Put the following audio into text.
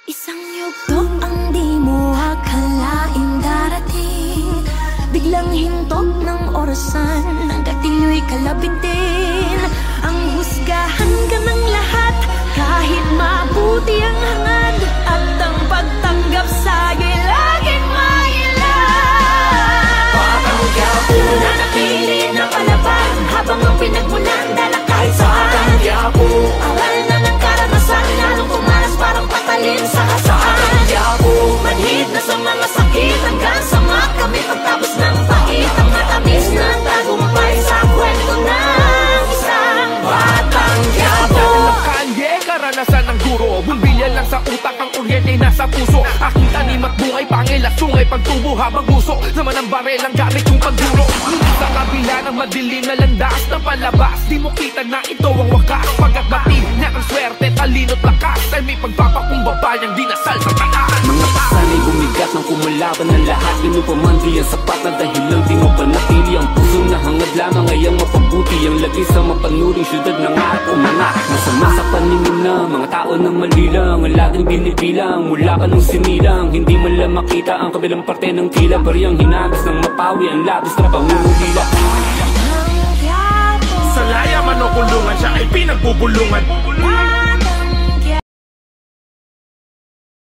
Isang yugtok ang di mo akalaing darating, biglang hintok ng orasan, ang gatilo'y kalapit din. Ang husgahan ka ng lahat, kahit mabuti ang hangad, at ang pagtanggap sa'yo'y laging mailan. Patanggap mo na napili na palaban, habang ang pinagmulan dala kahit saan. Patanggap mo aral na ng karanasan, lalong kumalas parang patalin sa kasaan. Patanggap mo manhid na sa mga sakit, hanggang sa makamit ang tapos ng pait, ang matamis na tagumpay sa kwento ng isang batang Quiapo. Karanasan ng guro, bumbilya lang sa utak, ang kuryente nasa puso. Aking tanim at buhay, pangil at sungay, pagtubo habang guso. Naman ang barel ang gamit kong pagduro. Ngunit sa kabila ng madilim na landas ng palabas, di mo kita na ito ang wakas. Pagkat batid na ang swerte, talino't lakas, ay may pagpapakumbabayang dinasal sa taas. Mga pasanay bumigat ng kumalaban ng lahat, ganun pa man di ang sapat na dahilan, di mo panatili ang puso na hangad lamang ay ang mapabuti. Ang lagay sa mapanuring syudad na nga at umangat. Masama sa paningin na mga tao na malilang, ang laging binibilang mula ka nung sinilang. Hindi man lang makita ang kabilang parte ng tila, bariyang hinagis ng mapawi ang labis na pangungulila. Sa laya man o kulungan, siya ay pinagbubulungan.